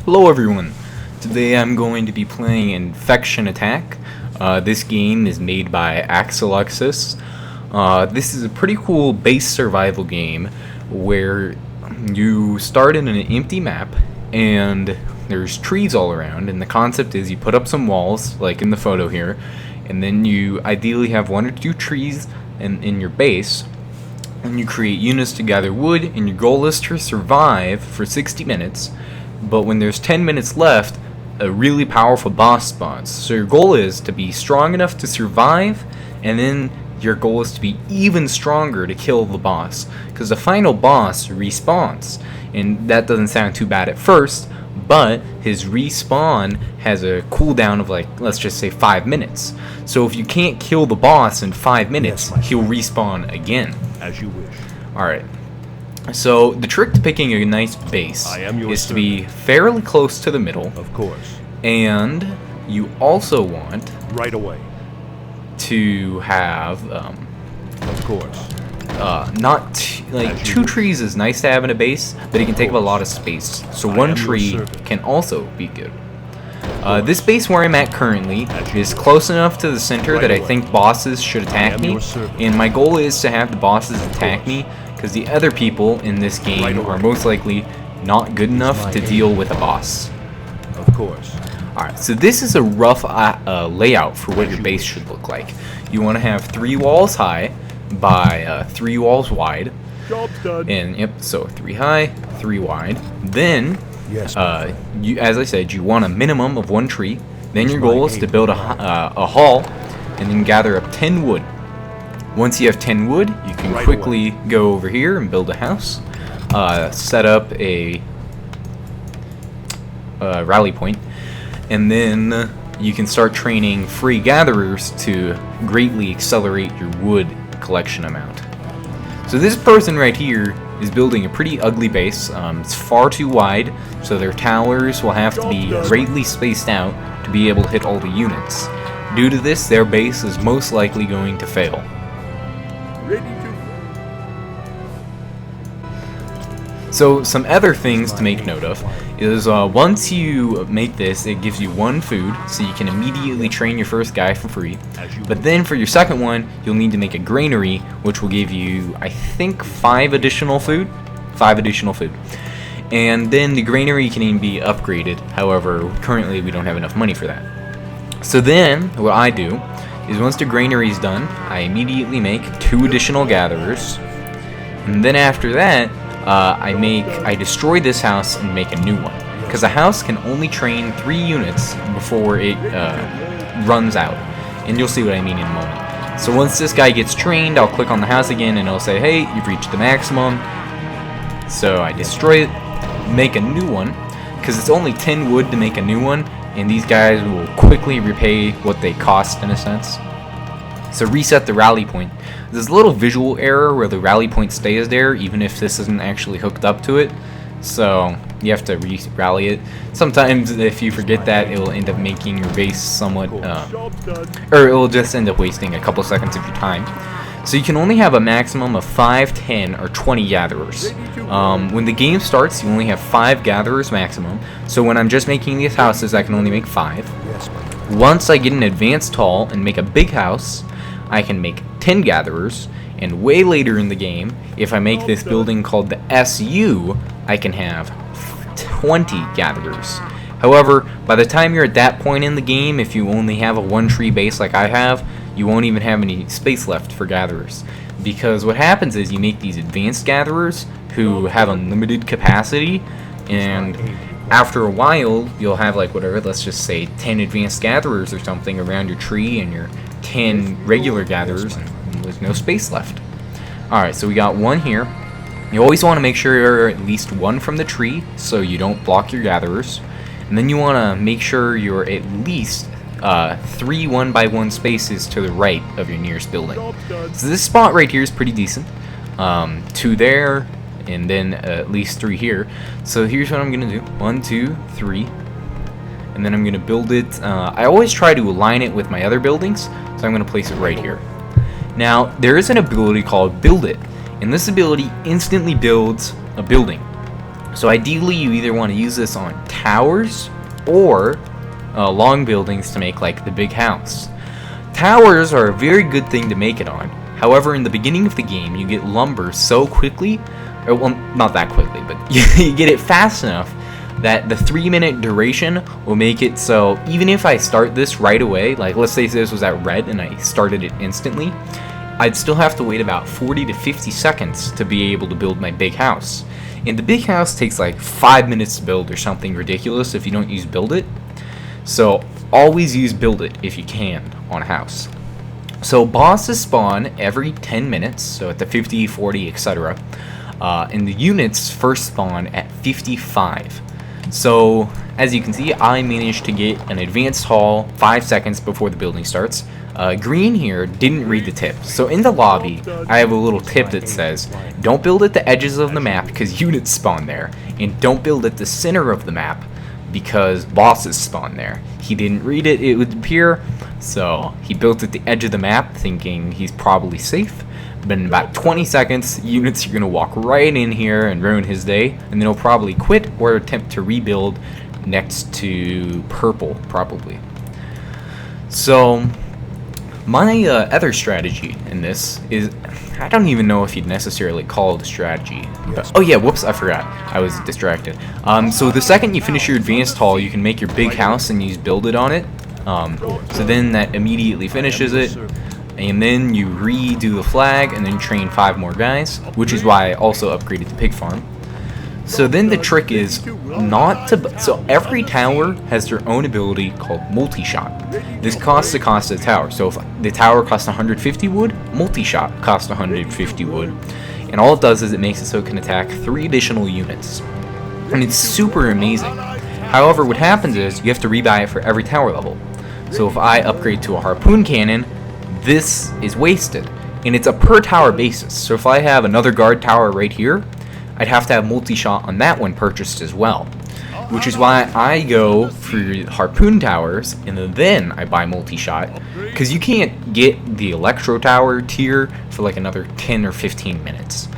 Hello everyone, today I'm going to be playing Infection Attack. This game is made by Axelexis. This is a pretty cool base survival game where you start in an empty map and there's trees all around, and the concept is you put up some walls like in the photo here, and then you ideally have one or two trees in your base, and you create units to gather wood, and your goal is to survive for 60 minutes. But when there's 10 minutes left, a really powerful boss spawns. So your goal is to be strong enough to survive, and then your goal is to be even stronger to kill the boss, because the final boss respawns. And that doesn't sound too bad at first, but his respawn has a cooldown of, like, let's just say 5 minutes. So if you can't kill the boss in 5 minutes, he'll respawn again. As you wish. Alright. So the trick to picking a nice base is to be fairly close to the middle. Of course. And you also want right away to have of course. Like two trees is nice to have in a base, but it can take up a lot of space. So one tree can also be good. This base where I'm at currently is close enough to the center that I think bosses should attack me, and my goal is to have the bosses attack me, because the other people in this game are most likely not good enough to deal with a boss. Of course. Alright, so this is a rough layout for what your base should look like. You want to have 3 walls high by 3 walls wide. Job's done. And yep, so 3 high, 3 wide. Then, as I said, you want a minimum of 1 tree. Then your goal is to build a hall, and then gather up 10 wood. Once you have 10 wood, you can quickly go over here and build a house, set up a rally point, and then you can start training free gatherers to greatly accelerate your wood collection amount. So this person right here is building a pretty ugly base. It's far too wide, so their towers will have to be greatly spaced out to be able to hit all the units. Due to this, their base is most likely going to fail. So some other things to make note of is once you make this, it gives you 1 food, so you can immediately train your first guy for free. But then for your second one, you'll need to make a granary, which will give you, I think, 5 additional food. 5 additional food. And then the granary can even be upgraded. However, currently we don't have enough money for that. So then, what I do is once the granary is done, I immediately make 2 additional gatherers. And then after that, I destroy this house and make a new one, because a house can only train 3 units before it runs out, and you'll see what I mean in a moment. So once this guy gets trained, I'll click on the house again and it'll say, hey, you've reached the maximum. So I destroy it, make a new one, because it's only 10 wood to make a new one, and these guys will quickly repay what they cost in a sense. So reset the rally point. There's a little visual error where the rally point stays there even if this isn't actually hooked up to it. So you have to re-rally it. Sometimes if you forget that, it will end up making your base somewhat, or it will just end up wasting a couple seconds of your time. So you can only have a maximum of 5, 10, or 20 gatherers. When the game starts, you only have 5 gatherers maximum. So when I'm just making these houses, I can only make 5. Once I get an advanced hall and make a big house, I can make 10 gatherers, and way later in the game, if I make this building called the SU, I can have 20 gatherers. However, by the time you're at that point in the game, if you only have a 1 tree base like I have, you won't even have any space left for gatherers. Because what happens is you make these advanced gatherers who have unlimited capacity, and after a while, you'll have, like, whatever, let's just say 10 advanced gatherers or something around your tree, and your 10 regular gatherers, and there's no space left. Alright, so we got 1 here. You always want to make sure you're at least 1 from the tree, so you don't block your gatherers. And then you want to make sure you're at least 3 1x1 spaces to the right of your nearest building. So this spot right here is pretty decent. 2 there, and then at least 3 here. So here's what I'm going to do. 1, 2, 3. And then I'm going to build it. I always try to align it with my other buildings, so I'm going to place it right here. Now, there is an ability called Build It, and this ability instantly builds a building. So ideally you either want to use this on towers or long buildings to make like the big house. Towers are a very good thing to make it on. However, in the beginning of the game you get lumber so quickly, or well, not that quickly, but you get it fast enough that the 3-minute duration will make it so even if I start this right away, like let's say this was at red and I started it instantly, I'd still have to wait about 40 to 50 seconds to be able to build my big house. And the big house takes like 5 minutes to build or something ridiculous if you don't use build it. So always use build it if you can on a house. So bosses spawn every 10 minutes, so at the 50, 40, etc. And the units first spawn at 55. So, as you can see, I managed to get an advanced haul 5 seconds before the building starts. Green here didn't read the tip. So in the lobby, I have a little tip that says, don't build at the edges of the map because units spawn there. And don't build at the center of the map because bosses spawn there. He didn't read it, it would appear. So he built at the edge of the map thinking he's probably safe. But in about 20 seconds, units are going to walk right in here and ruin his day, and then he'll probably quit or attempt to rebuild next to purple, probably. So, my other strategy in this is, I don't even know if you'd necessarily call it a strategy. But, oh yeah, whoops, I forgot. I was distracted. So the second you finish your advanced haul, you can make your big house and use build it on it. So then that immediately finishes it. And then you redo the flag and then train 5 more guys, which is why I also upgraded the pig farm. So then the trick is not to... So every tower has their own ability called multi-shot. This costs the cost of the tower. So if the tower costs 150 wood, multi-shot costs 150 wood. And all it does is it makes it so it can attack 3 additional units. And it's super amazing. However, what happens is you have to rebuy it for every tower level. So if I upgrade to a harpoon cannon, this is wasted, and it's a per tower basis. So if I have another guard tower right here, I'd have to have multi-shot on that one purchased as well, which is why I go for harpoon towers and then I buy multi-shot, because you can't get the electro tower tier for like another 10 or 15 minutes.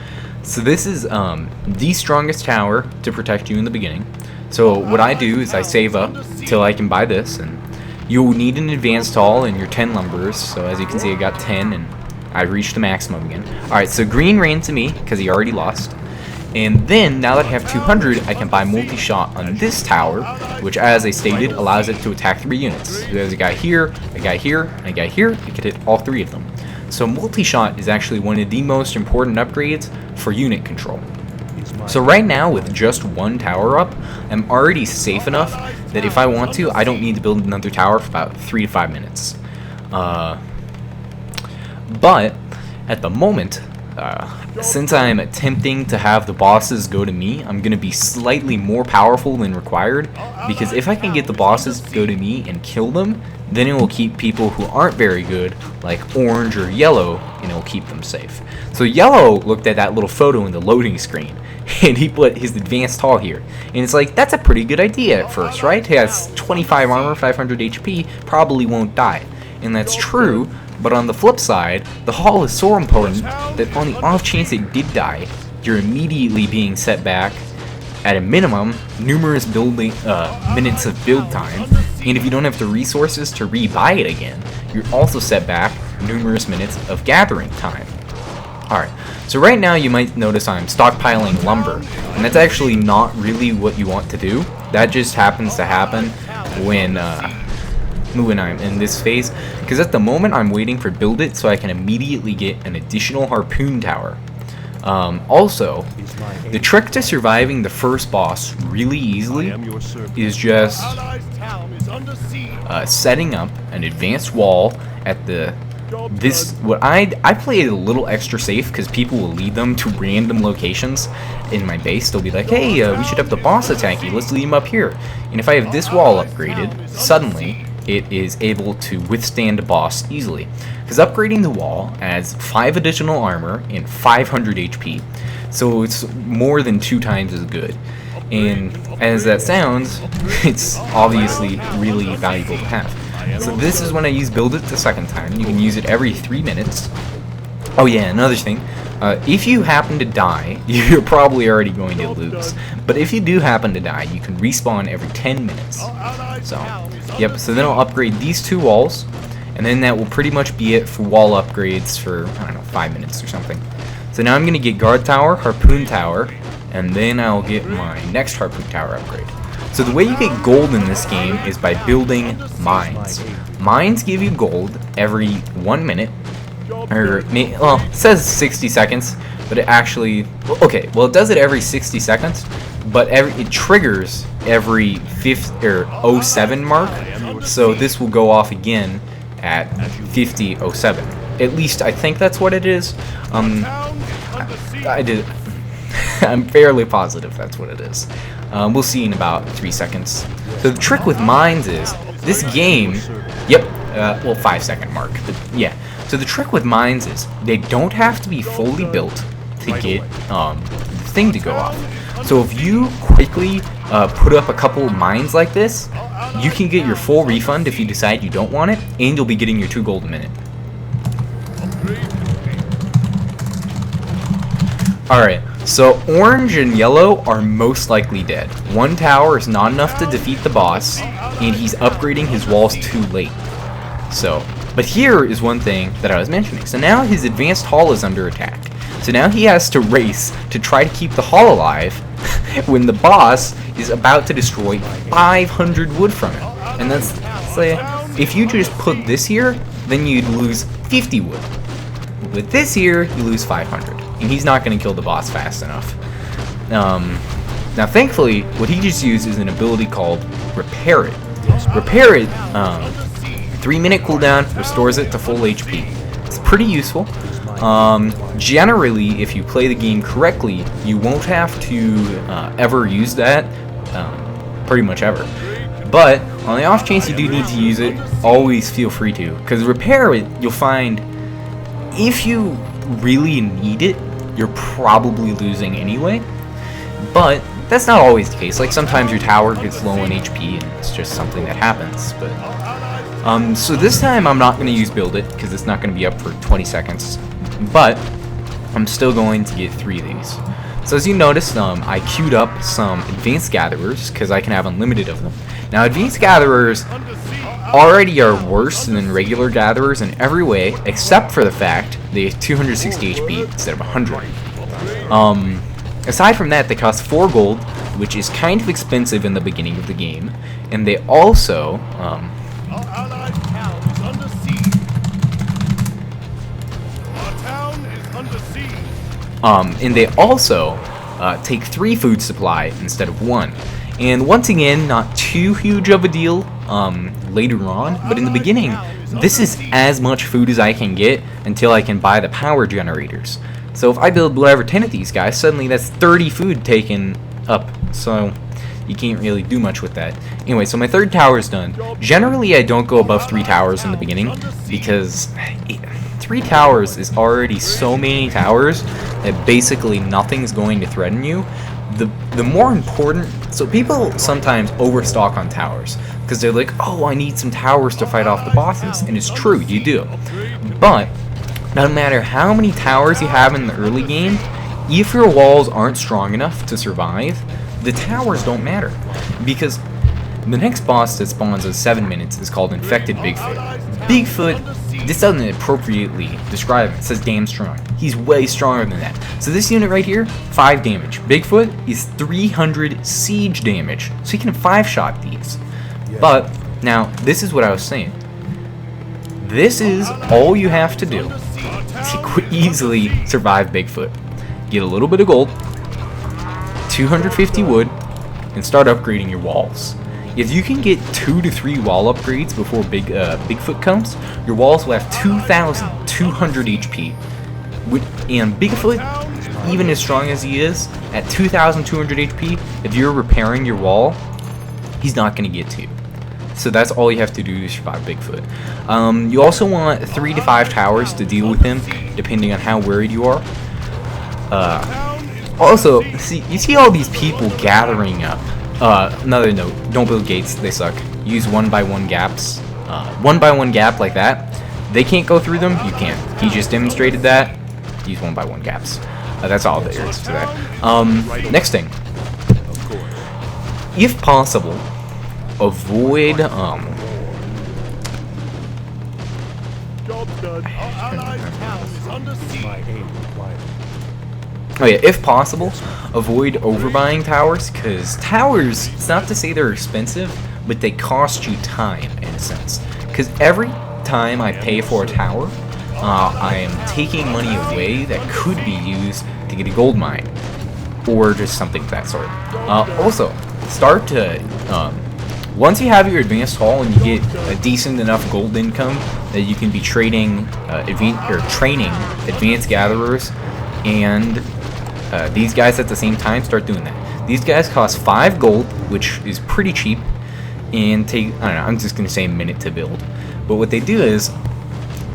So this is the strongest tower to protect you in the beginning. So what I do is I save up till I can buy this, and you'll need an advanced haul and your 10 lumbers. So as you can see, I got 10 and I reached the maximum again. Alright, so green ran to me because he already lost. And then, now that I have 200, I can buy multi-shot on this tower, which as I stated, allows it to attack 3 units. So there's a guy here, a guy here, and a guy here. I can hit all 3 of them. So multi-shot is actually one of the most important upgrades for unit control. So right now, with just 1 tower up, I'm already safe enough that if I want to, I don't need to build another tower for about 3 to 5 minutes. But at the moment, since I'm attempting to have the bosses go to me, I'm going to be slightly more powerful than required, because if I can get the bosses to go to me and kill them, then it will keep people who aren't very good, like orange or yellow, and it will keep them safe. So yellow looked at that little photo in the loading screen, and he put his advanced haul here. And it's like, that's a pretty good idea at first, right? He has 25 armor, 500 HP, probably won't die. And that's true, but on the flip side, the haul is so important that on the off chance it did die, you're immediately being set back, at a minimum, numerous minutes of build time. And if you don't have the resources to rebuy it again, you're also set back numerous minutes of gathering time. Alright, so right now you might notice I'm stockpiling lumber, and that's actually not really what you want to do. That just happens to happen when I'm in this phase, because at the moment I'm waiting for build it so I can immediately get an additional harpoon tower. Also, the trick to surviving the first boss really easily is just setting up an advanced wall at I play it a little extra safe because people will lead them to random locations in my base. They'll be like, hey, we should have the boss attack you, let's lead him up here. And if I have this wall upgraded, suddenly it is able to withstand a boss easily. Because upgrading the wall adds 5 additional armor and 500 HP, so it's more than 2 times as good. And as that sounds, it's obviously really valuable to have. So this is when I use build it the second time. You can use it every 3 minutes. Oh yeah, another thing, If you happen to die, you're probably already going to lose. But if you do happen to die, you can respawn every 10 minutes. So, yep, so then I'll upgrade these 2 walls, and then that will pretty much be it for wall upgrades for, I don't know, 5 minutes or something. So now I'm going to get guard tower, harpoon tower, and then I'll get my next harpoon tower upgrade. So the way you get gold in this game is by building mines. Mines give you gold every 1 minute, or, well, it says 60 seconds, but it actually, okay, well it does it every 60 seconds, but it triggers every 07 mark, so this will go off again at 50:07. At least I think that's what it is. I'm fairly positive that's what it is. We'll see in about 3 seconds. So the trick with mines is, this game, yep, well 5-second mark, but yeah. So the trick with mines is, they don't have to be fully built to get the thing to go off. So if you quickly put up a couple mines like this, you can get your full refund if you decide you don't want it, and you'll be getting your 2 gold a minute. Alright, so orange and yellow are most likely dead. 1 tower is not enough to defeat the boss, and he's upgrading his walls too late. So, but here is one thing that I was mentioning. So now his advanced hall is under attack. So now he has to race to try to keep the hall alive when the boss is about to destroy 500 wood from it. And that's, say, if you just put this here, then you'd lose 50 wood. With this here, you lose 500. And he's not going to kill the boss fast enough. Now thankfully, what he just used is an ability called Repair It. Repair It, 3-minute cooldown, restores it to full HP. It's pretty useful. Generally, if you play the game correctly, you won't have to ever use that, pretty much ever. But on the off chance you do need to use it, always feel free to. Because Repair It, you'll find, if you really need it, you're probably losing anyway. But that's not always the case. Like, sometimes your tower gets low on HP, and it's just something that happens. But so this time I'm not going to use Build It, because it's not going to be up for 20 seconds. But I'm still going to get 3 of these. So as you notice, I queued up some Advanced Gatherers, because I can have unlimited of them. Now, Advanced Gatherers already are worse than regular Gatherers in every way, except for the fact they have 260 HP instead of 100. Aside from that, they cost 4 gold, which is kind of expensive in the beginning of the game, and they also take 3 food supply instead of 1. And once again, not too huge of a deal later on, but in the beginning, this is as much food as I can get until I can buy the power generators. So if I build level 10 of these guys, suddenly that's 30 food taken up, so you can't really do much with that. Anyway, so my 3rd tower is done. Generally, I don't go above 3 towers in the beginning, because 3 towers is already so many towers that basically nothing's going to threaten you. The more important, so people sometimes overstock on towers, because they're like, oh, I need some towers to fight off the bosses, and it's true, you do. But no matter how many towers you have in the early game, if your walls aren't strong enough to survive, the towers don't matter, because the next boss that spawns in 7 minutes is called Infected Bigfoot. Bigfoot, this doesn't appropriately describe him. It says damn strong. He's way stronger than that. So this unit right here, 5 damage. Bigfoot is 300 siege damage. So you can 5-shot these. But, now, this is what I was saying. This is all you have to do to easily survive Bigfoot. Get a little bit of gold, 250 wood, and start upgrading your walls. If you can get 2 to 3 wall upgrades before Bigfoot comes, your walls will have 2,200 HP. And Bigfoot, even as strong as he is, at 2,200 HP, if you're repairing your wall, he's not going to get to you. So that's all you have to do to survive Bigfoot. You also want 3 to 5 towers to deal with him, depending on how worried you are. Also, you see all these people gathering up. Another note, don't build gates, they suck. Use 1x1 gaps. 1x1 gap like that, they can't go through them, you can. He just demonstrated that. use 1x1 gaps. That's all there is to that. Next thing, Of course. if possible, avoid Job done. Our allied town is under siege. My aid required. oh yeah, if possible, avoid overbuying towers, because towers, it's not to say they're expensive, but they cost you time in a sense. Because every time I pay for a tower, I am taking money away that could be used to get a gold mine, or just something of that sort. Also, start to, once you have your advanced haul and you get a decent enough gold income that you can be trading, training advanced gatherers and these guys at the same time, start doing that. These guys cost 5 gold, which is pretty cheap, and take, I don't know, I'm just going to say a minute to build. But what they do is,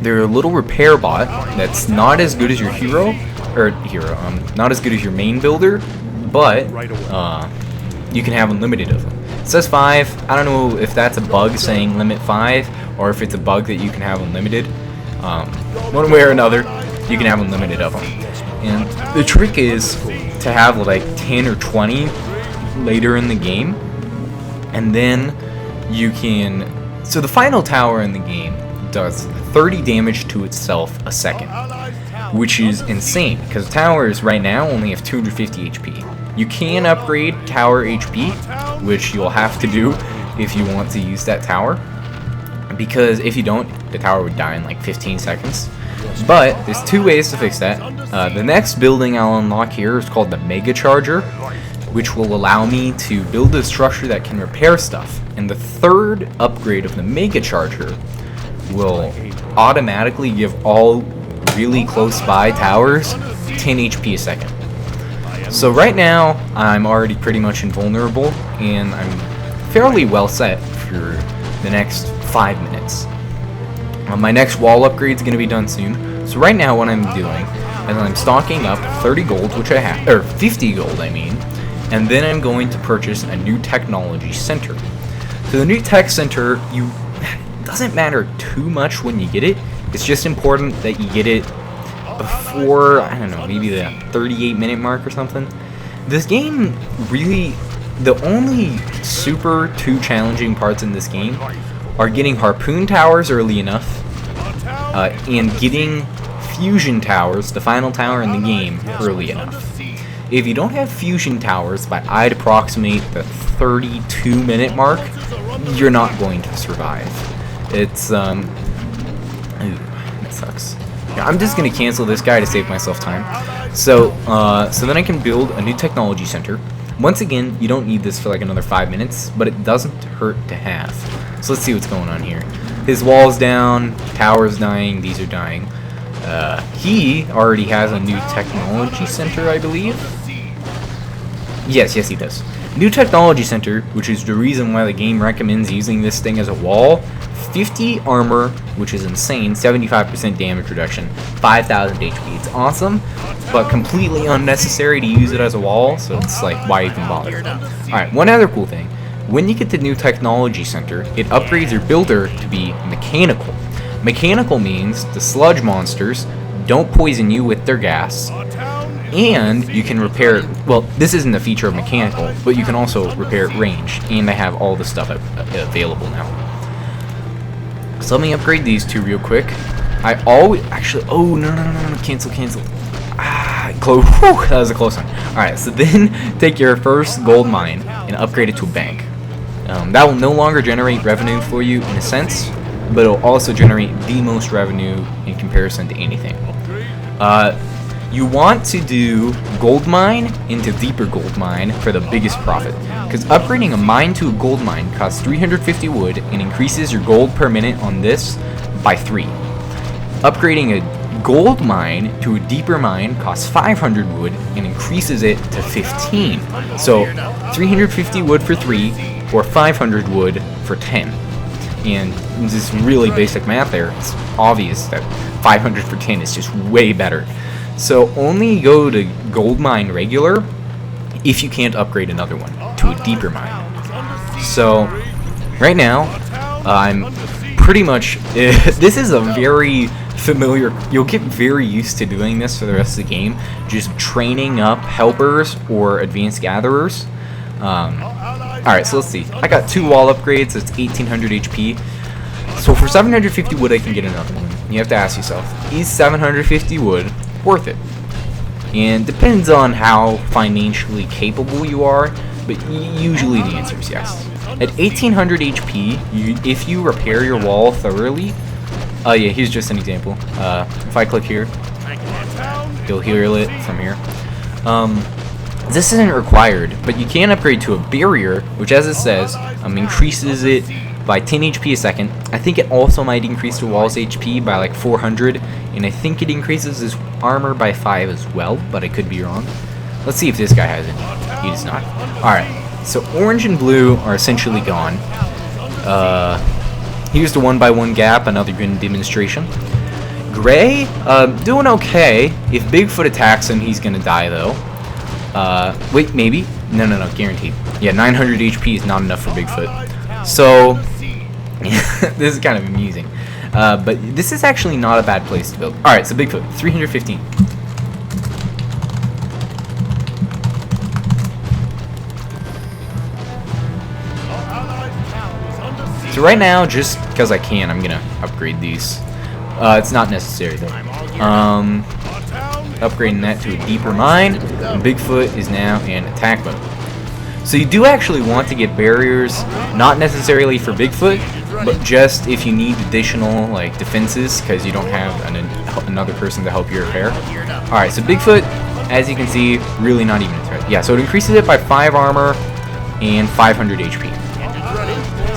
they're a little repair bot that's not as good as your not as good as your main builder, but you can have unlimited of them. It says 5. I don't know if that's a bug saying limit 5, or if it's a bug that you can have unlimited. One way or another, you can have unlimited of them. And the trick is to have like 10 or 20 later in the game, and then you can. So the final tower in the game does 30 damage to itself a second, which is insane because towers right now only have 250 HP. You can upgrade tower HP, which you'll have to do if you want to use that tower, because if you don't, the tower would die in like 15 seconds. But there's 2 ways to fix that. The next building I'll unlock here is called the Mega Charger, which will allow me to build a structure that can repair stuff. And the third upgrade of the Mega Charger will automatically give all really close by towers 10 HP a second. So right now, I'm already pretty much invulnerable, and I'm fairly well set for the next 5 minutes. My next wall upgrade is going to be done soon. So right now what I'm doing is I'm stocking up 30 gold, which I have, or 50 gold I mean, and then I'm going to purchase a new technology center. So the new tech center, it doesn't matter too much when you get it. It's just important that you get it before, I don't know, maybe the 38-minute mark or something. This game really, the only super 2 challenging parts in this game are getting harpoon towers early enough, and getting fusion towers, the final tower in the game, early enough. If you don't have fusion towers by, I'd approximate the 32-minute mark, you're not going to survive. It's, ooh, that sucks. Yeah, I'm just gonna cancel this guy to save myself time. So then I can build a new technology center. Once again, you don't need this for like another 5 minutes, but it doesn't hurt to have. So let's see what's going on here. His wall's down, tower's dying, these are dying. He already has a new technology center, I believe. Yes, he does. New technology center, which is the reason why the game recommends using this thing as a wall. 50 armor, which is insane, 75% damage reduction, 5,000 HP. It's awesome, but completely unnecessary to use it as a wall, so it's like, why even bother? Alright, one other cool thing. When you get the new technology center, it upgrades your builder to be mechanical. Mechanical means the sludge monsters don't poison you with their gas, and you can repair, well, this isn't a feature of mechanical, but you can also repair range, and they have all the stuff available now. So let me upgrade these 2 real quick. I always, actually, oh, no, cancel. Close, whew, that was a close one. Alright, so then take your first gold mine and upgrade it to a bank. That will no longer generate revenue for you in a sense, but it'll also generate the most revenue in comparison to anything. You want to do gold mine into deeper gold mine for the biggest profit, because upgrading a mine to a gold mine costs 350 wood and increases your gold per minute on this by 3. Upgrading a gold mine to a deeper mine costs 500 wood and increases it to 15. So 350 wood for 3 or 500 wood for 10. And this really basic math there, it's obvious that 500 for 10 is just way better. So only go to gold mine regular if you can't upgrade another one to a deeper mine. So right now, I'm pretty much, this is a very familiar. You'll get very used to doing this for the rest of the game. Just training up helpers or advanced gatherers. Alright, so let's see. I got 2 wall upgrades. That's 1800 HP. So for 750 wood, I can get another one. You have to ask yourself, is 750 wood worth it? And depends on how financially capable you are, but usually the answer is yes. At 1800 HP, if you repair your wall thoroughly, yeah, here's just an example. If I click here, you'll heal it from here. This isn't required, but you can upgrade to a barrier, which, as it says, increases it by 10 HP a second. I think it also might increase the wall's HP by like 400, and I think it increases his armor by 5 as well, but I could be wrong. Let's see if this guy has it. He does not. Alright, so orange and blue are essentially gone. Here's the 1x1 gap, another good demonstration. Gray, doing okay. If Bigfoot attacks him, he's gonna die though. Wait, maybe? No, guaranteed. Yeah, 900 HP is not enough for Bigfoot. So, this is kind of amusing. But this is actually not a bad place to build. Alright, so Bigfoot, 315. So right now, just because I can, I'm gonna upgrade these. It's not necessary though. Upgrading that to a deeper mine, and Bigfoot is now in attack mode. So you do actually want to get barriers, not necessarily for Bigfoot, but just if you need additional like defenses, because you don't have another person to help you repair. Alright, so Bigfoot, as you can see, really not even a threat. Yeah, so it increases it by 5 armor and 500 HP.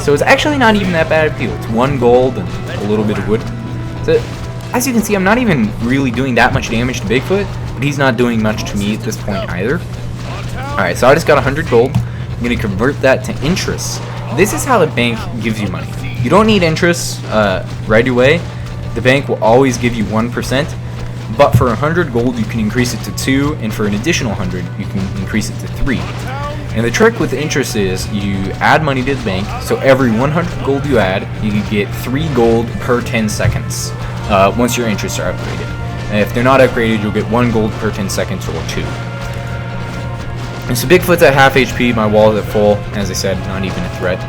So it's actually not even that bad of a deal. It's 1 gold and a little bit of wood. So, as you can see, I'm not even really doing that much damage to Bigfoot, but he's not doing much to me at this point either. Alright, so I just got 100 gold. I'm going to convert that to interest. This is how the bank gives you money. You don't need interest right away. The bank will always give you 1%, but for 100 gold you can increase it to 2, and for an additional 100 you can increase it to 3. And the trick with interest is you add money to the bank, so every 100 gold you add, you get 3 gold per 10 seconds once your interests are upgraded. And if they're not upgraded, you'll get 1 gold per 10 seconds or 2. And so Bigfoot's at half HP, my wall is at full, as I said, not even a threat.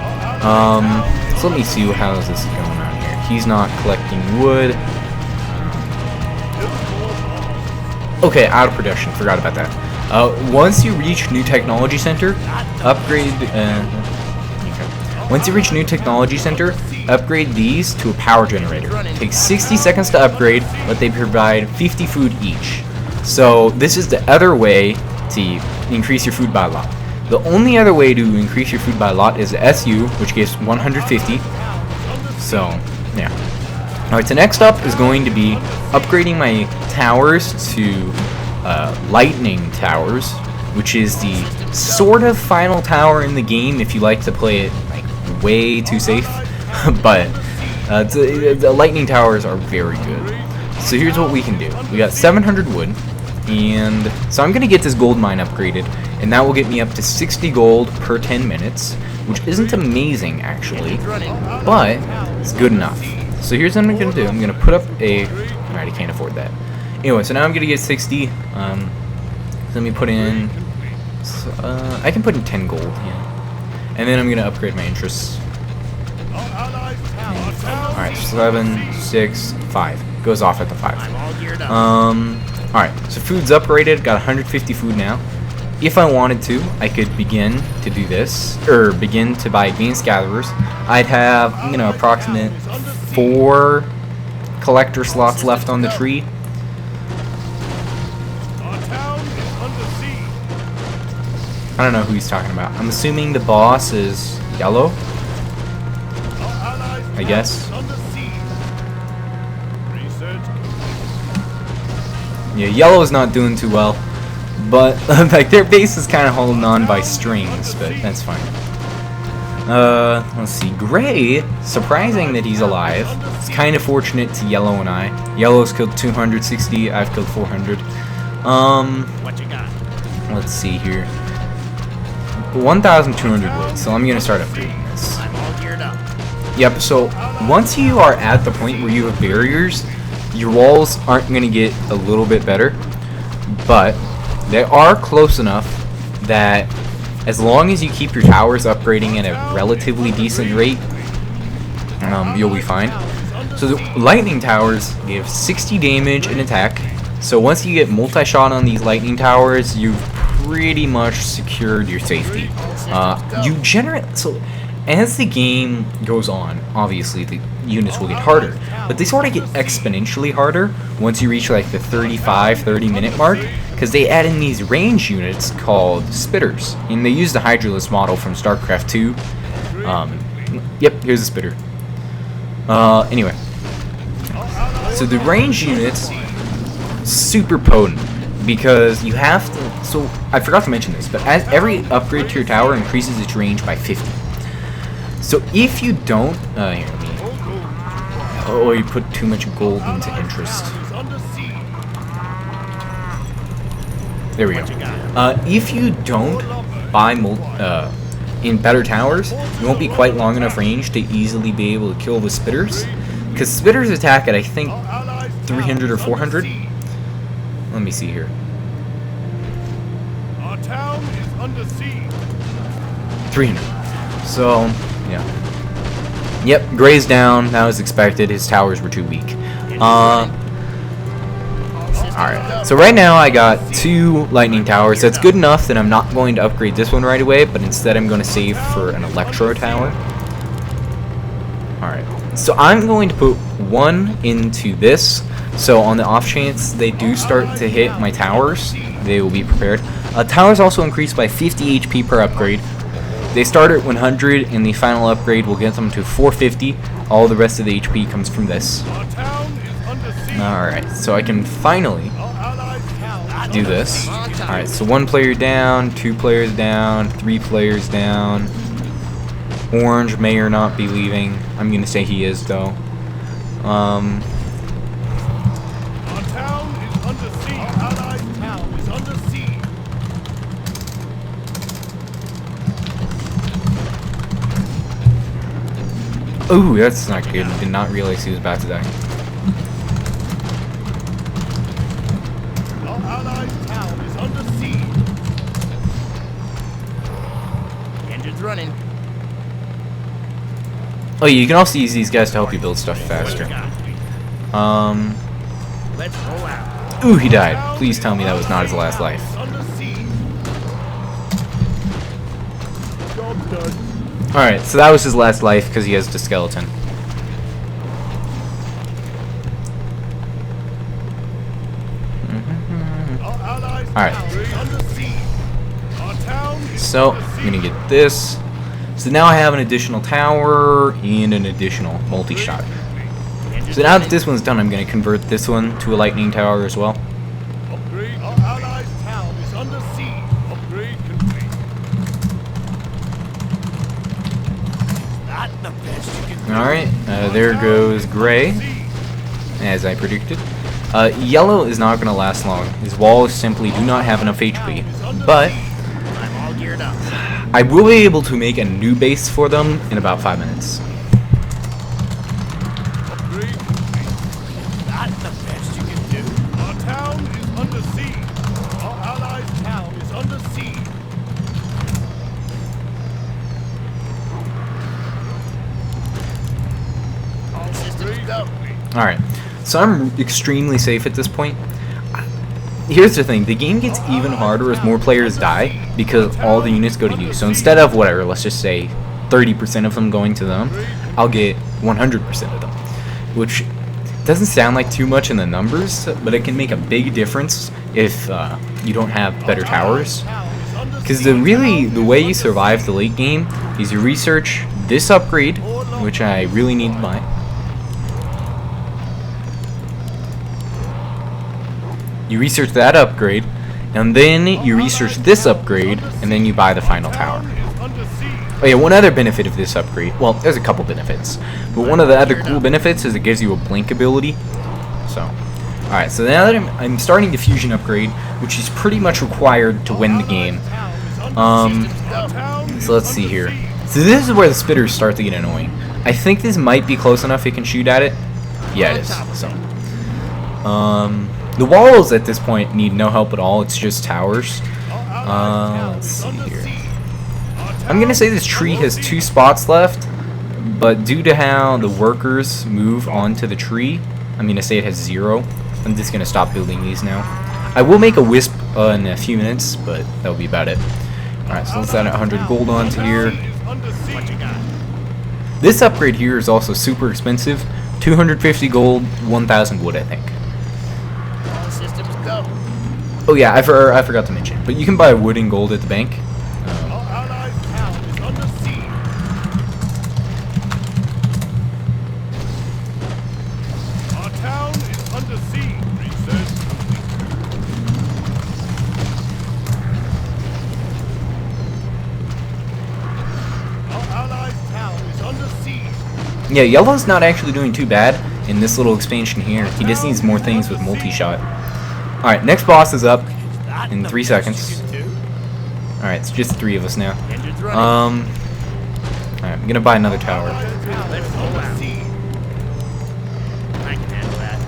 So let me see how is this going on here. He's not collecting wood. Okay, out of production, forgot about that. Once you reach New Technology Center, upgrade. Once you reach New Technology Center, upgrade these to a power generator. It takes 60 seconds to upgrade, but they provide 50 food each. So this is the other way to increase your food by a lot. The only other way to increase your food by a lot is the SU, which gives 150. So yeah. Alright, so next up is going to be upgrading my towers to lightning towers, which is the sort of final tower in the game if you like to play it like way too safe. But the lightning towers are very good. So here's what we can do. We got 700 wood, and so I'm gonna get this gold mine upgraded, and that will get me up to 60 gold per 10 minutes, which isn't amazing actually, but it's good enough. So here's what I'm gonna do. I'm gonna put up a. Alright, I can't afford that. Anyway, so now I'm gonna get 60. Let me put in. I can put in 10 gold, yeah. And then I'm gonna upgrade my interests. Alright, 7, 6, 5. Goes off at the 5. Alright, so food's upgraded. Got 150 food now. If I wanted to, I could begin to do this, or begin to buy advanced gatherers. I'd have, you know, approximate 4 collector slots left on the tree. I don't know who he's talking about. I'm assuming the boss is yellow, I guess. Yeah, yellow is not doing too well, but like their base is kind of holding on by strings, but that's fine. Let's see. Gray, surprising that he's alive. It's kind of fortunate to Yellow and I. Yellow's killed 260. I've killed 400. What you got? Let's see here. 1,200 wood. So I'm gonna start upgrading this. I'm all geared up. Yep. So once you are at the point where you have barriers, Your walls aren't going to get a little bit better, but they are close enough that as long as you keep your towers upgrading at a relatively decent rate, you'll be fine. So the lightning towers give 60 damage and attack. So once you get multi-shot on these lightning towers, you've pretty much secured your safety. So as the game goes on, obviously the units will get harder, but they sort of get exponentially harder once you reach like the 30 minute mark, because they add in these range units called spitters, and they use the Hydralisk model from StarCraft 2. Yep, here's a spitter. Anyway, so the range units, super potent, because you have to, so I forgot to mention this, but as every upgrade to your tower increases its range by 50. So if you don't, you put too much gold into interest. There we go. If you don't buy in better towers, you won't be quite long enough range to easily be able to kill the spitters, because spitters attack at I think 300 or 400. Let me see here. Our town is under siege. 300. So, yeah. Yep, Gray's down. That was expected. His towers were too weak. Alright, so right now I got 2 lightning towers. That's good enough that I'm not going to upgrade this one right away, but instead I'm going to save for an electro tower. Alright, so I'm going to put 1 into this, so on the off chance they do start to hit my towers, they will be prepared. Towers also increase by 50 HP per upgrade. They start at 100, and the final upgrade will get them to 450. All the rest of the HP comes from this. Alright, so I can finally do this. Alright, so 1 player down, 2 players down, 3 players down. Orange may or not be leaving. I'm gonna say he is, though. Our town is under siege. Allied town is under siege. Ooh, that's not good. Did not realize he was about to die. Our allied town is under siege. Engine's running. Oh, you can also use these guys to help you build stuff faster. Let's roll out. Ooh, he died. Please tell me that was not his last life. Under siege. Job done. Alright, so that was his last life because he has the skeleton. Alright. So, I'm gonna get this. So now I have an additional tower and an additional multi-shot. So now that this one's done, I'm gonna convert this one to a lightning tower as well. Upgrade. Our allied town is under siege. Upgrade complete. Not the best you can do. Alright, there goes Gray, as I predicted. Yellow is not gonna last long. His walls simply do not have enough HP, but I'm all geared up. I will be able to make a new base for them in about 5 minutes. Upgrade complete. Not the best you can do. Our town is under siege. Our allied town is under siege. All systems go. Alright, so I'm extremely safe at this point. Here's the thing, the game gets even harder as more players die because all the units go to you. So instead of whatever, let's just say 30% of them going to them, I'll get 100% of them. Which doesn't sound like too much in the numbers, but it can make a big difference if you don't have better towers. Because the way you survive the late game is you research this upgrade, which I really need to buy. You research that upgrade, and then you research this upgrade, and then you buy the final tower. Oh yeah, one other benefit of this upgrade, well, there's a couple benefits, but one of the other cool benefits is it gives you a blink ability. So, alright, so now that I'm starting the fusion upgrade, which is pretty much required to win the game. So let's see here. So this is where the spitters start to get annoying. I think this might be close enough it can shoot at it. Yeah, it is. So The walls at this point need no help at all. It's just towers. Let's see here. I'm gonna say this tree has 2 spots left, but due to how the workers move onto the tree, I'm gonna say it has 0. I'm just gonna stop building these now. I will make a wisp in a few minutes, but that'll be about it. Alright, so let's add 100 gold onto here. This upgrade here is also super expensive. 250 gold, 1,000 wood, I think. All systems go. Oh yeah, I forgot to mention, but you can buy wood and gold at the bank. Our allied town is under siege. Our town is under siege. Research Our allied town is under siege. Yeah, yellow's not actually doing too bad in this little expansion here. He just needs more things with multi-shot. Alright, next boss is up in 3 seconds. Alright, it's just 3 of us now. Alright, I'm gonna buy another tower. I can handle that.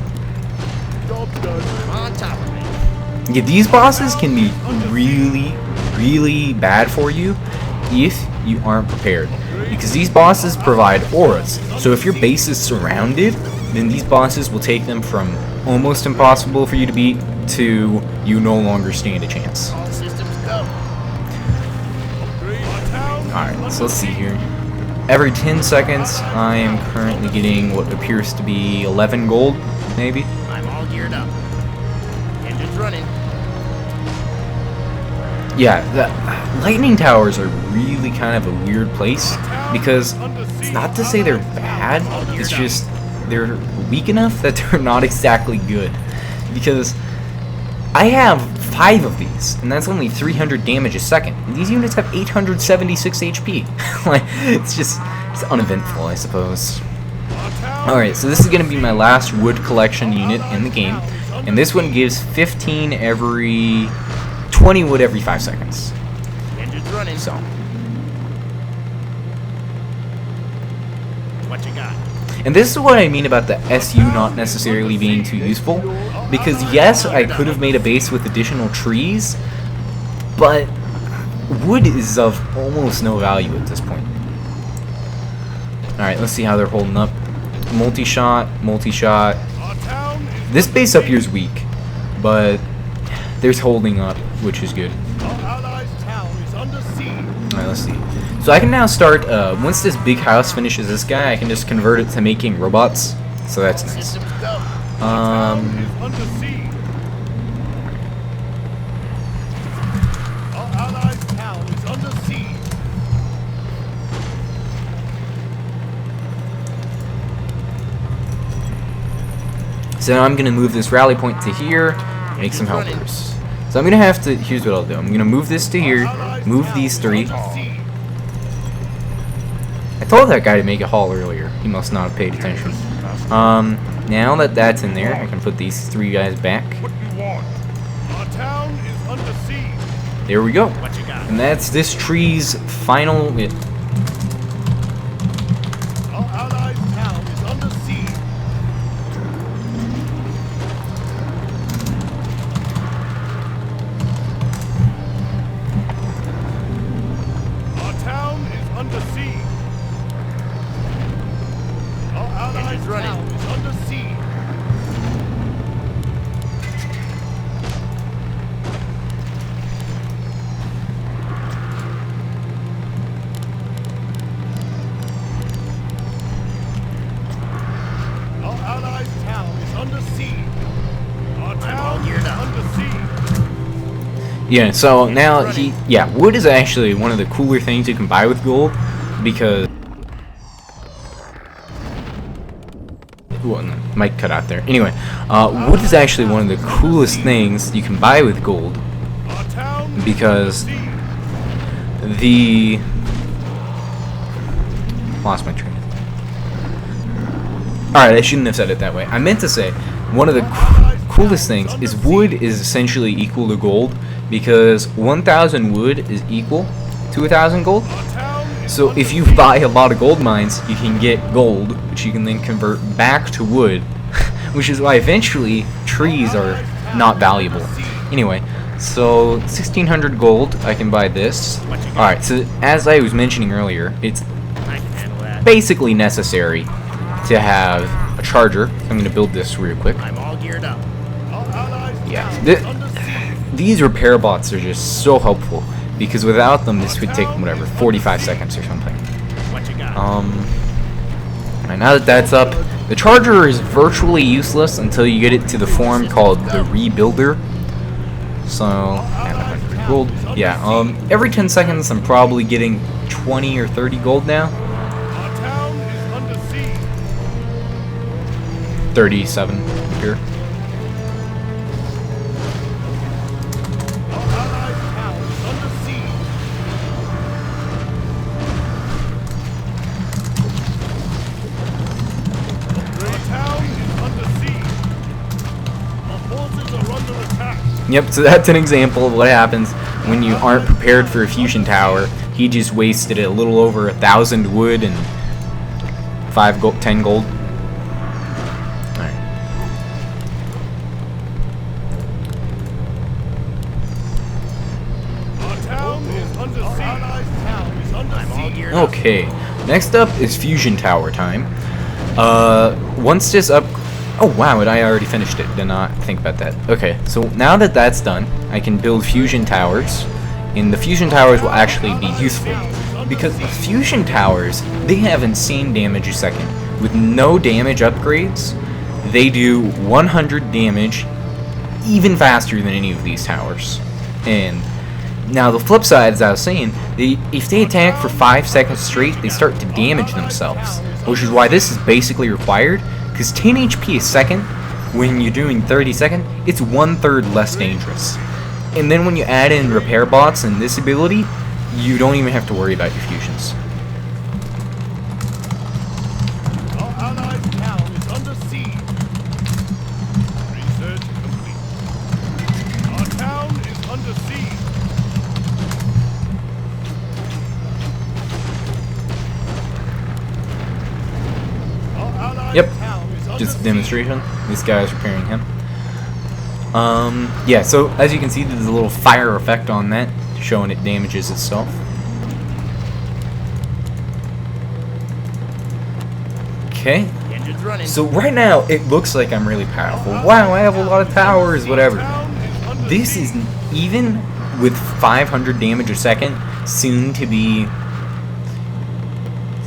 Job done. I'm on top of it. Yeah, these bosses can be really bad for you if you aren't prepared. Because these bosses provide auras. So if your base is surrounded, then these bosses will take them from almost impossible for you to beat to you no longer stand a chance. All systems go. Alright, so let's see here. Every 10 seconds, I am currently getting what appears to be 11 gold, maybe. I'm all geared up. Engine's running. Yeah, the lightning towers are really kind of a weird place because it's not to say they're bad, it's just they're weak enough that they're not exactly good. Because I have 5 of these, and that's only 300 damage a second. And these units have 876 HP. Like, it's uneventful, I suppose. Alright, so this is going to be my last wood collection unit in the game. And this one gives 15 every... 20 wood every 5 seconds. Engine's running. So, What you got? and this is what I mean about the SU not necessarily being too useful. Because yes, I could have made a base with additional trees, but wood is of almost no value at this point. Alright, let's see how they're holding up. Multi-shot, multi-shot. This base up here is weak, but there's holding up, which is good. Our allied town is under siege. Alright, let's see. So I can now start, once this big house finishes this guy, I can just convert it to making robots. So that's All nice. systems go. Is under siege. Our allied town is under siege. So now I'm going to move this rally point to here, make some helpers. So I'm going to have to, here's what I'll do. I'm going to move this to here, move these 3. I told that guy to make a haul earlier. He must not have paid attention. Now that that's in there, I can put these 3 guys back. What you want? Our town is under siege. There we go. What you got? And that's this tree's final... Our allied town is under siege. Our town is under siege. Our allied Engine's running. town is under siege. Our allied town is under siege. Our all town geared is up. under siege. Yeah, so now yeah, wood is actually one of the cooler things you can buy with gold, because... Well, no, mic cut out there. Anyway, wood is actually one of the coolest things you can buy with gold, Our town is because under siege. the... Lost my train of thought. Alright, I shouldn't have said it that way. I meant to say, one of the coolest things is wood is essentially equal to gold, because 1,000 wood is equal to 1,000 gold. Our town is So under if you siege. buy a lot of gold mines, you can get gold, which you can then convert back to wood, which is why eventually trees are not valuable. Anyway, so 1600 gold, I can buy this. Alright, so as I was mentioning earlier, it's I can handle that. basically necessary to have a charger. I'm going to build this real quick. I'm all geared up. Yeah, these repair bots are just so helpful, because without them this would take, whatever, 45 seconds or something. What you got? Right, now that that's up, the charger is virtually useless until you get it to the form called the Rebuilder. So, gold. Yeah, every 10 seconds I'm probably getting 20 or 30 gold now. Our town is under siege. 37 here. Our allied town is under siege. Our town is under siege. Our forces are under attack. Yep, so that's an example of what happens when you aren't prepared for a fusion tower. He just wasted a little over 1,000 wood and 10 gold. Alright. Our town is under siege. Our allied town is under I'm all siege. geared up. Okay, next up is fusion tower time. Once this up... Oh wow, I already finished it. Did not think about that. Okay, so now that that's done, I can build fusion towers, and the fusion towers will actually be useful, because the fusion towers, they have insane damage a second. With no damage upgrades, they do 100 damage even faster than any of these towers. And now the flip side, as I was saying, if they attack for 5 seconds straight, they start to damage themselves, which is why this is basically required. Because 10 HP a second, when you're doing 30 seconds, it's 1/3 less dangerous. And then when you add in repair bots and this ability, you don't even have to worry about your fusions. Our allied town is under siege. Research complete. Our town is under siege. Our allied Yep. town is under Just siege. demonstration. This guy is repairing him. Yeah, so as you can see, there's a little fire effect on that, showing it damages itself. Okay. Engine's running. So right now, it looks like I'm really powerful. Wow, I have a lot of towers, whatever. This is, even with 500 damage a second, soon to be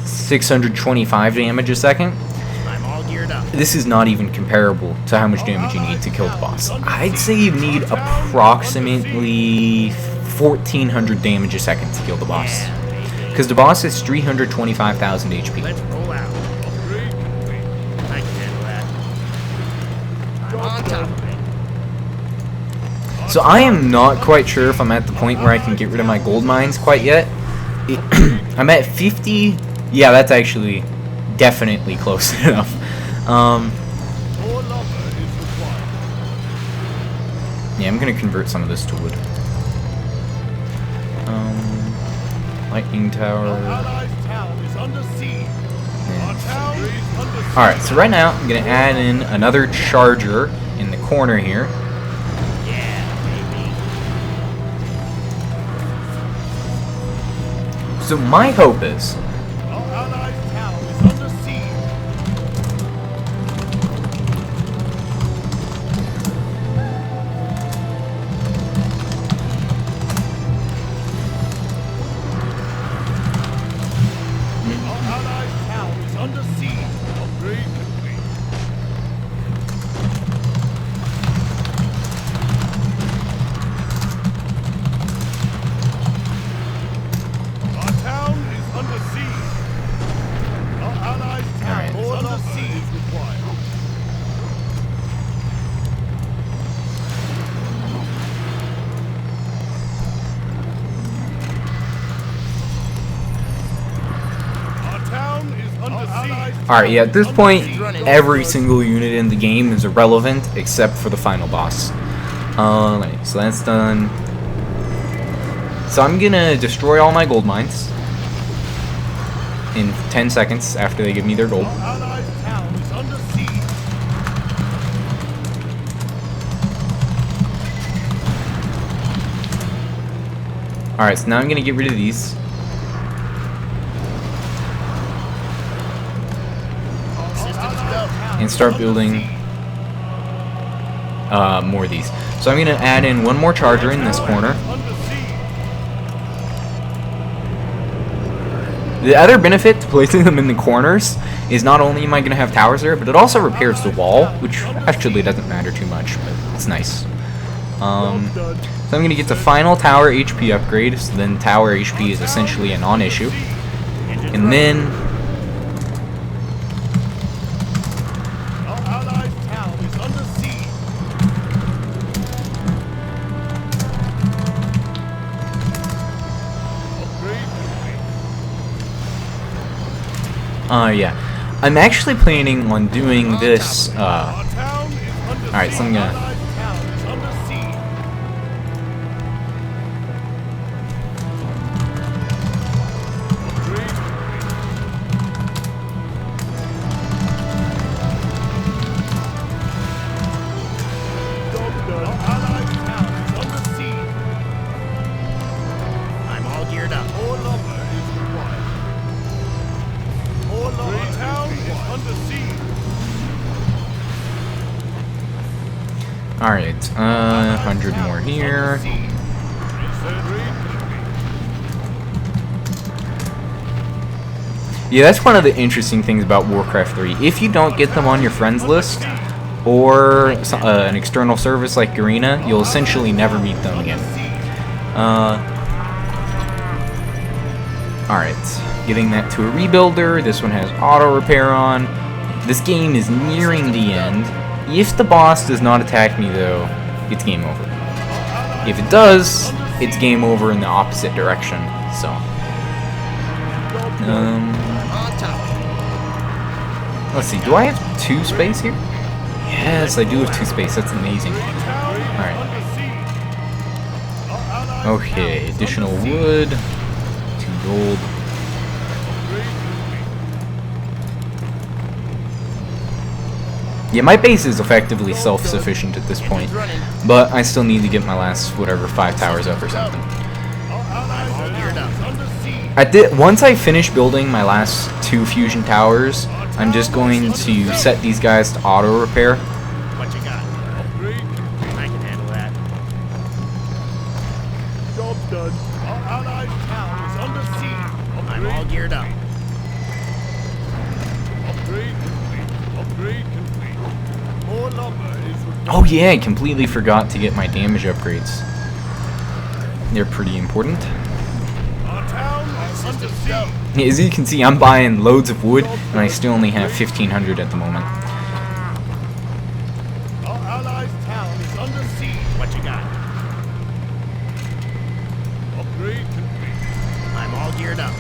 625 damage a second, I'm all geared up. this is not even comparable to how much damage you need to kill the boss. I'd say you need approximately 1400 damage a second to kill the boss. Yeah, baby. Because the boss is 325,000 HP. Let's roll out. I can handle that. I'm on top of it. So I am not quite sure if I'm at the point where I can get rid of my gold mines quite yet. I'm at 50. Yeah, that's actually definitely close enough. More lumber is required. Yeah, I'm gonna convert some of this to wood. Lightning tower. Allied town is under siege. Our town is under siege. Alright, so right now I'm gonna add in another charger in the corner here. Yeah, baby. So my hope is, Our allied town is under siege. Our allied town is under siege. Upgrade complete. Our town is under siege. Our allied town Alright. is under siege required. Our town is under siege. alright, yeah, at this point, every single unit in the game is irrelevant except for the final boss. Alright, so that's done. So I'm gonna destroy all my gold mines in 10 seconds after they give me their gold. Our allied town is under siege. Alright, so now I'm gonna get rid of these. And start building more of these. So I'm gonna add in one more charger in this corner. The other benefit to placing them in the corners is not only am I going to have towers there, but it also repairs the wall, which actually doesn't matter too much, but it's nice. So I'm going to get the final tower HP upgrade, so then tower HP is essentially a non-issue. And then... Our allied town is under siege. yeah. I'm actually planning on doing this, Our town is under alright, so I'm siege. gonna... Our allied town is under siege. Agreed. Job done. Our allied town is under siege. I'm all geared up. More lumber is required. More lumber. The town is under siege. Alright, 100 more here. Yeah, that's one of the interesting things about Warcraft 3. If you don't get them on your friends list, or an external service like Arena, you'll essentially never meet them again. Alright, getting that to a rebuilder. This one has auto repair on. This game is nearing the end. If the boss does not attack me though, it's game over. If it does, it's game over in the opposite direction. So, let's see, do I have 2 space here? Yes, I do have 2 space, that's amazing. Alright. Okay, additional wood, 2 gold. Yeah, my base is effectively self-sufficient at this point, but I still need to get my last, whatever, 5 towers up or something. Once I finish building my last 2 fusion towers, I'm just going to set these guys to auto repair. What you got? I can handle that. Job done. Our allied town is under siege. I'm all geared up. Upgrade complete. Upgrade complete. More lumber is required. Oh yeah, I completely forgot to get my damage upgrades. They're pretty important. Our town is under siege. As you can see, I'm buying loads of wood, and I still only have 1,500 at the moment. Our allied town is under siege. What you got? Upgrade complete. I'm all geared up.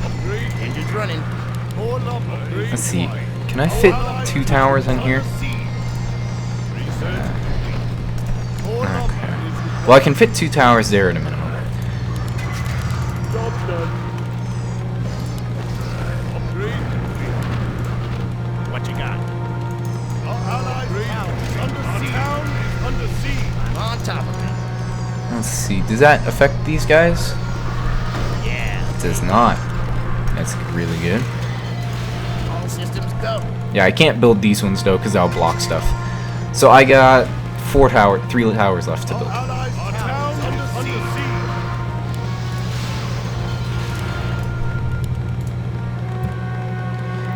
Upgrade. Engine's running. More lumber is Let's see, required. can I fit 2 towers in here? More lumber Okay. is required. Well, I can fit 2 towers there at a minimum. Job done. Upgrade complete. What you got? Our allied town is under siege. Our town is under siege. I'm on top of it. Let's see, does that affect these guys? Yeah. It does not. That's really good. All systems go. Yeah, I can't build these ones though, because I'll block stuff. So I got 3 towers left to build. Our allied town is under siege.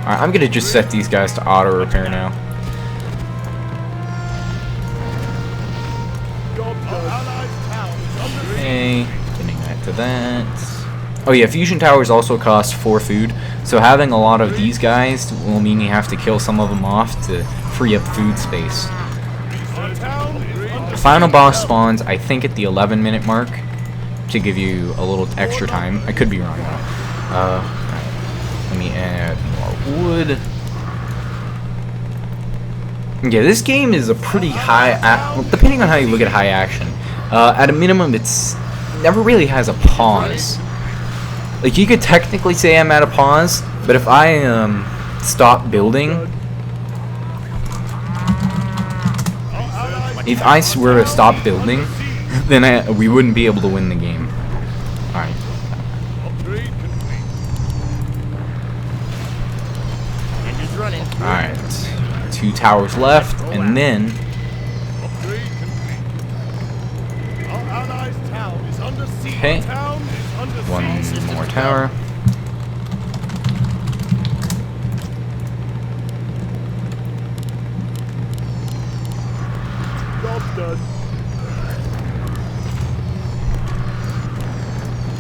Alright, I'm gonna just set these guys to auto repair now. Job done. Our allied town is under siege. Okay, getting that to that. Oh yeah, fusion towers also cost 4 food, so having a lot of these guys will mean you have to kill some of them off to free up food space. Our town is under The final boss spawns, I think, at the 11-minute mark, to give you a little extra time. I could be wrong though. Alright. Let me add more wood. Yeah, this game is a pretty high, well, depending on how you look at high action. At a minimum, it's never really has a pause. Like, you could technically say I'm at a pause, but if I stop building, Our allied If I were to stop building, then we wouldn't be able to win the game. Alright. Upgrade complete. Engine's running. Alright. 2 towers left, and then... Upgrade complete. Our allies' town is under siege. Okay. Town is under One siege. more tower. Job done.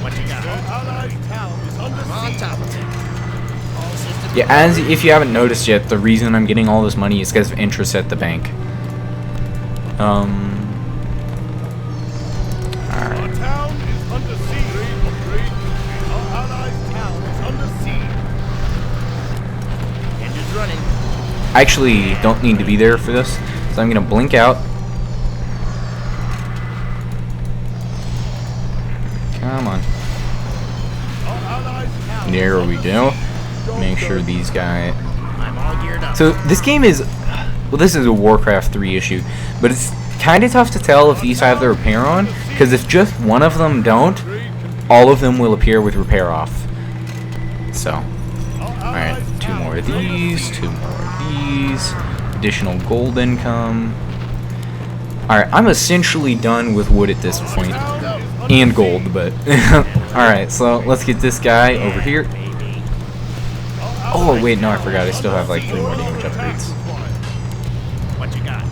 What you got? Our allies' town is under I'm on siege. top of it. All systems Yeah, as if you haven't noticed yet, the reason I'm getting all this money is because of interest at the bank. Our town is under siege. Upgrade complete. Our allies' town is under siege. Engine's running. I actually don't need to be there for this, so I'm gonna blink out. Come on. Our allies' town There is we under go. siege. Job Make sure done. these guys... I'm all geared up. So this game is... Well, this is a Warcraft 3 issue, but it's kind of tough to tell if these have the repair on, because if just one of them don't, all of them will appear with repair off. So, alright, 2 more of these, 2 more of these, additional gold income. Alright, I'm essentially done with wood at this point, and gold, but... Alright, so let's get this guy over here. Baby. Oh, wait, no, I forgot, I still have like 3 more damage upgrades. What you got?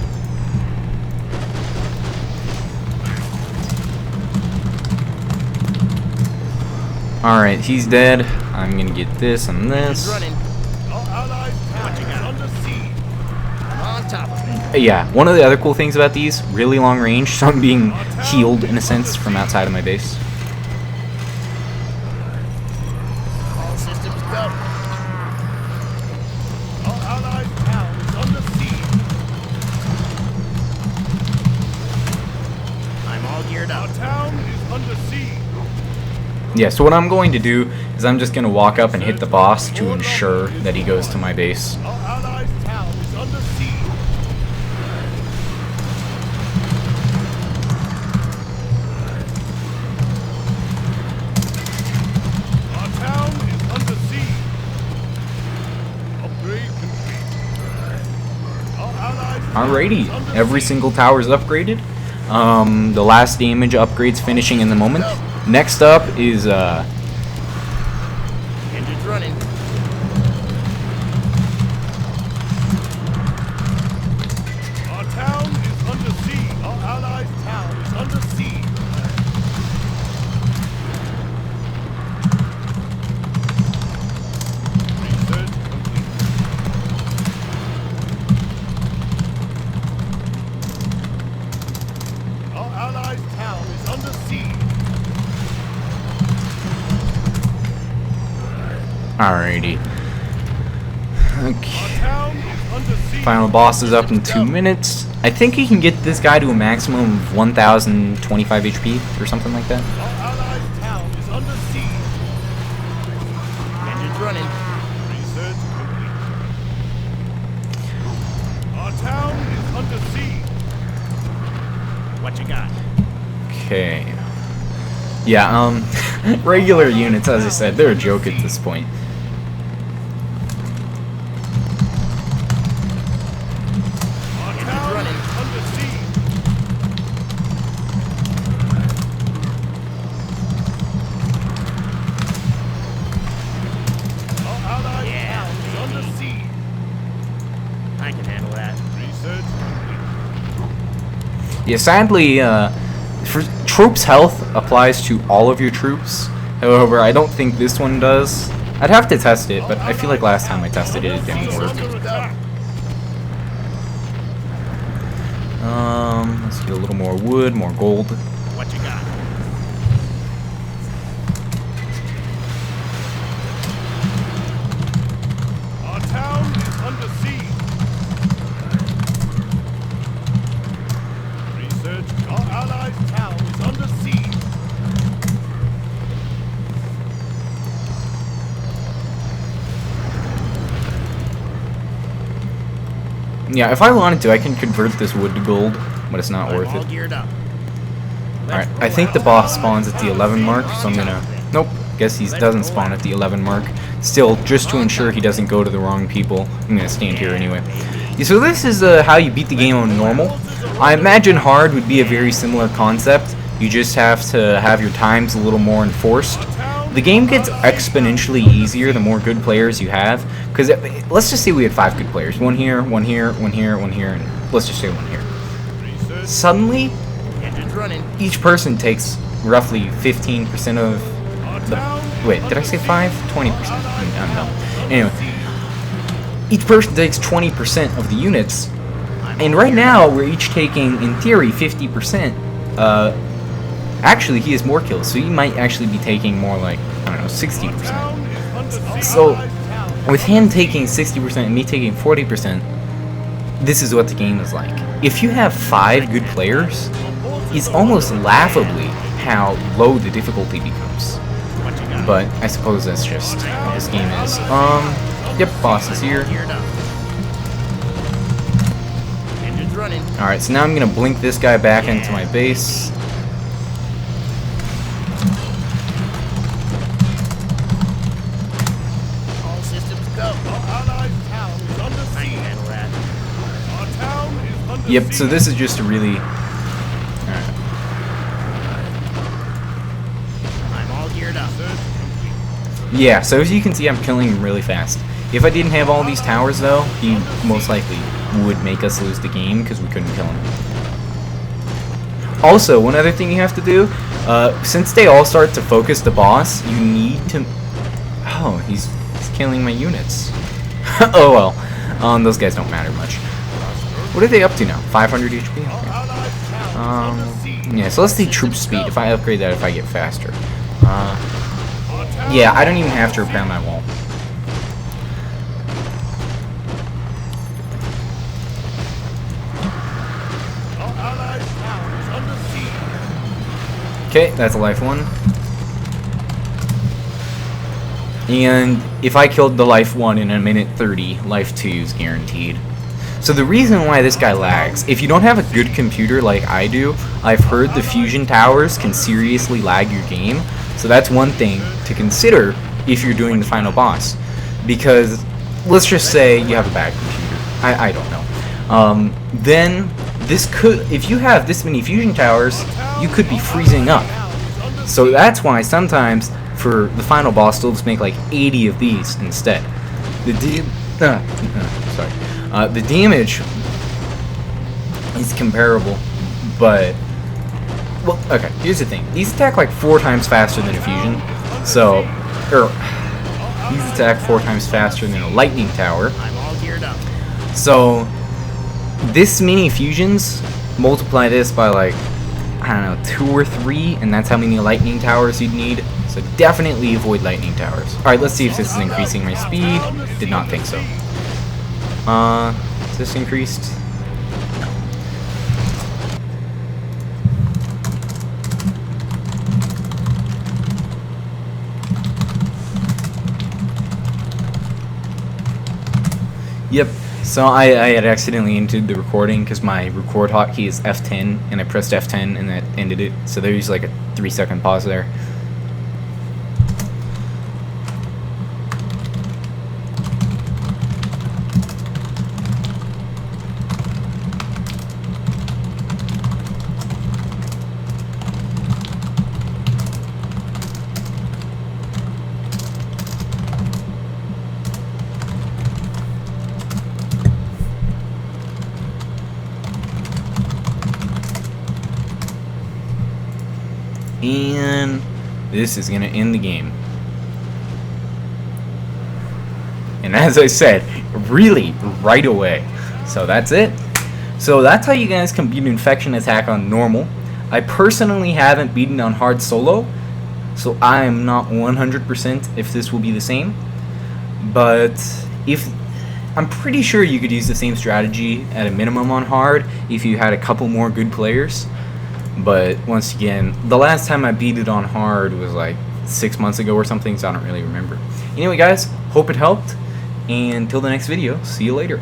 Alright, he's dead. I'm gonna get this and Engine's this. running. Our allies' town What you is got? under siege. I'm on top of it. Yeah, one of the other cool things about these, really long range, so I'm being healed in a sense from outside of my base. All systems go. Our allies' town is under siege. I'm all geared Our up. town is under siege. Yeah, so what I'm going to do is I'm just going to walk up and hit the boss to ensure that he goes to my base. Our allies' town is under siege. Our town is under siege. Upgrade complete. Our allies' town Alrighty, is under every siege. single tower is upgraded. The last damage upgrade's finishing in the moment. Next up is, Engine's running. Our town is under siege. Our allies' town is under siege. Research complete. Our allies' town is under siege. alrighty. Our Okay. town is under siege. Final boss is up in 2 minutes. I think he can get this guy to a maximum of 1025 HP or something like that. Our allies' town is under siege. Engine's running. Research complete. Our town is under siege. What you got? Okay. Yeah, regular units, as I said, they're a joke at this point. Our town running. is under siege. Our allies' Yeah, town is under baby. siege. I can handle that. Research complete. Yeah, sadly, for troops health applies to all of your troops. However, I don't think this one does. I'd have to test it, but I feel like last time I tested it, it didn't work. Under attack. Let's get a little more wood, more gold. What you got? Our town is under siege. Research. Our allies' town is under siege. Yeah, if I wanted to, I can convert this wood to gold, but it's not worth All it. geared up. Alright, I think the boss spawns at the 11 mark, so I'm gonna... Nope, guess he doesn't spawn at the 11 mark. Still, just to ensure he doesn't go to the wrong people, I'm gonna stand here anyway. Yeah, so this is how you beat the game on normal. I imagine hard would be a very similar concept. You just have to have your times a little more enforced. The game gets exponentially easier the more good players you have. Because let's just say we had 5 good players. One here, one here, one here, one here, and let's just say one here. Suddenly, Engine's running. each person takes roughly 15% of the... Wait, did I say 5? 20%. I don't know. Anyway, each person takes 20% of the units. And right now, we're each taking, in theory, 50%. Actually, he has more kills, so he might actually be taking more like, I don't know, 60%. So, with him taking 60% and me taking 40%, this is what the game is like. If you have 5 good players, it's almost laughably how low the difficulty becomes. But I suppose that's just how this game is. Yep, boss is here. Engine's running. Alright, so now I'm gonna blink this guy back into my base. All systems go. Our allied town is under I can siege. handle that. Our town is under Yep, siege. so this is just a really... I'm all geared up. Yeah, so as you can see, I'm killing him really fast. If I didn't have all these towers, though, he most likely would make us lose the game because we couldn't kill him. Also, one other thing you have to do, since they all start to focus the boss, you need to... Oh, he's killing my units. Oh well, those guys don't matter much. What are they up to now? 500 HP? Okay. Allied town is under siege. Yeah, so let's see troop speed. If I upgrade that, if I get faster. Yeah, I don't even have to repair my wall. Our allied town is under siege. Okay, that's a life 1. And if I killed the life 1 in a minute 30, life 2 is guaranteed. So the reason why this guy lags, if you don't have a good computer like I do, I've heard the fusion towers can seriously lag your game. So that's one thing to consider if you're doing the final boss. Because let's just say you have a bad computer. I don't know. Then this could, if you have this many fusion towers, you could be freezing up. So that's why sometimes for the final boss, they'll just make like 80 of these instead. The damage is comparable, but well, okay. Here's the thing: these attack like 4 times faster than a fusion. So, these attack 4 times faster than a lightning tower. I'm all geared up. So, this many fusions multiply this by like, I don't know, 2 or 3, and that's how many lightning towers you'd need. So definitely avoid lightning towers. Alright, let's see if this is increasing my speed. Did not think so. Is this increased? No. Yep. So I had accidentally ended the recording because my record hotkey is F10, and I pressed F10 and that ended it. So there's like a 3-second pause there. And this is gonna end the game. And as I said, really right away. So that's it. So that's how you guys can beat Infection Attack on normal. I personally haven't beaten on hard solo, so I am not 100% if this will be the same. But if I'm pretty sure you could use the same strategy at a minimum on hard if you had a couple more good players. But once again, the last time I beat it on hard was like 6 months ago or something, so I don't really remember. Anyway guys, hope it helped, and until the next video, see you later.